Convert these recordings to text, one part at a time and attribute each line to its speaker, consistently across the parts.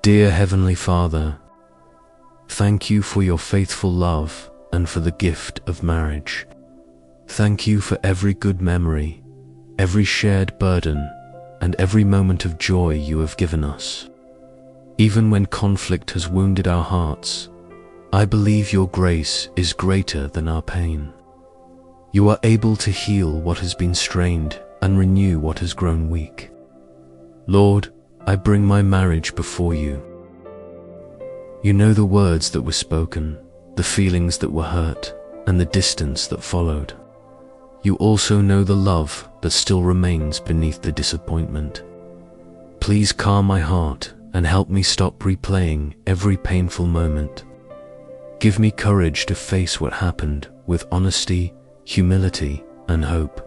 Speaker 1: Dear Heavenly Father, thank you for your faithful love and for the gift of marriage. Thank you for every good memory, every shared burden, and every moment of joy you have given us. Even when conflict has wounded our hearts, I believe your grace is greater than our pain. You are able to heal what has been strained and renew what has grown weak. Lord, I bring my marriage before you. You know the words that were spoken, the feelings that were hurt, and the distance that followed. You also know the love that still remains beneath the disappointment. Please calm my heart and help me stop replaying every painful moment. Give me courage to face what happened with honesty, humility, and hope.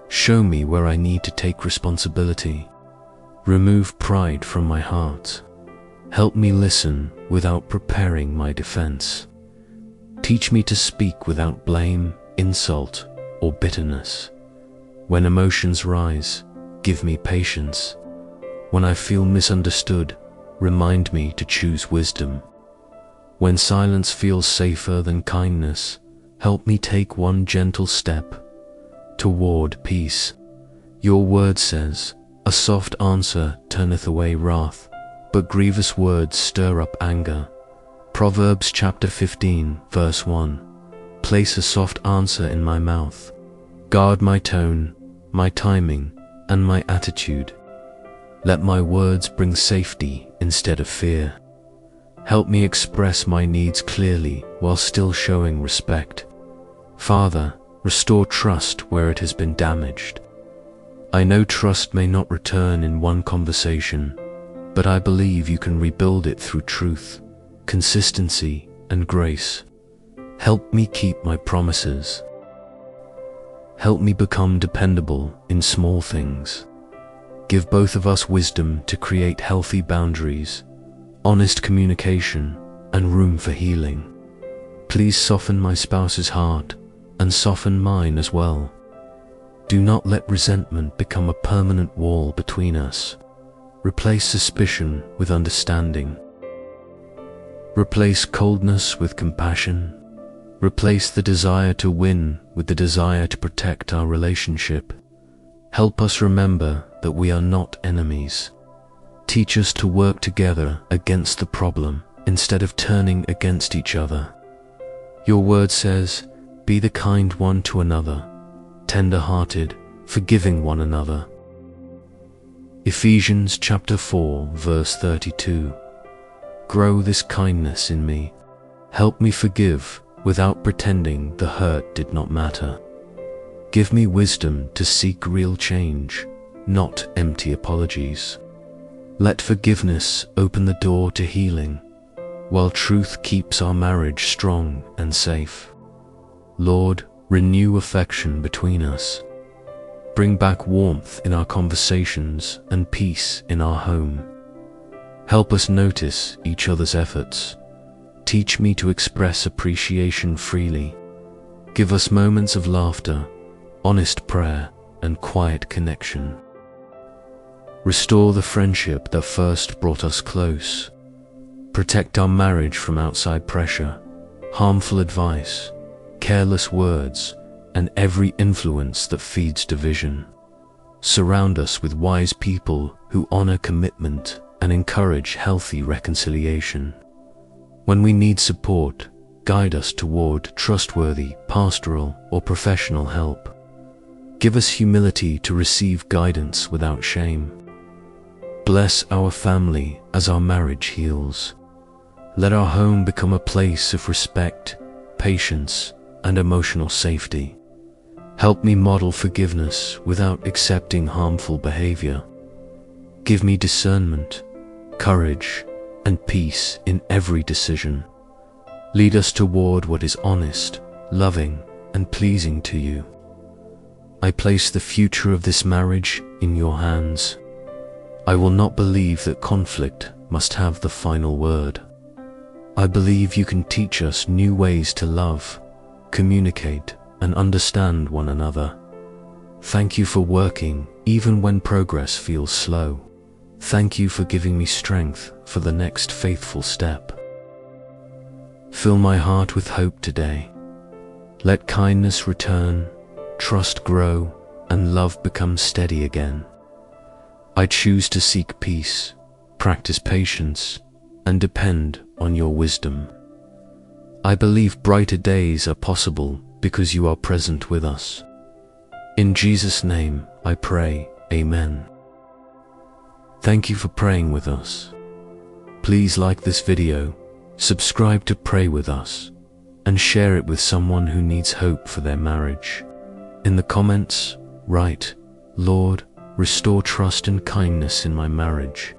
Speaker 1: Show me where I need to take responsibility. Remove pride from my heart. Help me listen without preparing my defense. Teach me to speak without blame, insult, or bitterness. When emotions rise, give me patience. When I feel misunderstood, remind me to choose wisdom. When silence feels safer than kindness, help me take one gentle step toward peace. Your word says, "A soft answer turneth away wrath, but grievous words stir up anger." Proverbs chapter 15, verse 1. Place a soft answer in my mouth. Guard my tone, my timing, and my attitude. Let my words bring safety instead of fear. Help me express my needs clearly while still showing respect. Father, restore trust where it has been damaged. I know trust may not return in one conversation, but I believe you can rebuild it through truth, consistency, and grace. Help me keep my promises. Help me become dependable in small things. Give both of us wisdom to create healthy boundaries, honest communication, and room for healing. Please soften my spouse's heart and soften mine as well. Do not let resentment become a permanent wall between us. Replace suspicion with understanding. Replace coldness with compassion. Replace the desire to win with the desire to protect our relationship. Help us remember that we are not enemies. Teach us to work together against the problem instead of turning against each other. Your word says, "Be the kind one to another, tender-hearted, forgiving one another." Ephesians chapter 4, verse 32. Grow this kindness in me. Help me forgive without pretending the hurt did not matter. Give me wisdom to seek real change, not empty apologies. Let forgiveness open the door to healing, while truth keeps our marriage strong and safe. Lord, renew affection between us. Bring back warmth in our conversations and peace in our home. Help us notice each other's efforts. Teach me to express appreciation freely. Give us moments of laughter, honest prayer, and quiet connection. Restore the friendship that first brought us close. Protect our marriage from outside pressure, harmful advice, careless words, and every influence that feeds division. Surround us with wise people who honor commitment and encourage healthy reconciliation. When we need support, guide us toward trustworthy pastoral or professional help. Give us humility to receive guidance without shame. Bless our family as our marriage heals. Let our home become a place of respect, patience, and emotional safety. Help me model forgiveness without accepting harmful behavior. Give me discernment, courage, and peace in every decision. Lead us toward what is honest, loving, and pleasing to you. I place the future of this marriage in your hands. I will not believe that conflict must have the final word. I believe you can teach us new ways to love, communicate, and understand one another. Thank you for working even when progress feels slow. Thank you for giving me strength for the next faithful step. Fill my heart with hope today. Let kindness return, trust grow, and love become steady again. I choose to seek peace, practice patience, and depend on your wisdom. I believe brighter days are possible because you are present with us. In Jesus' name I pray, Amen. Thank you for praying with us. Please like this video, subscribe to Pray With Us, and share it with someone who needs hope for their marriage. In the comments, write, Lord, restore trust and kindness in my marriage.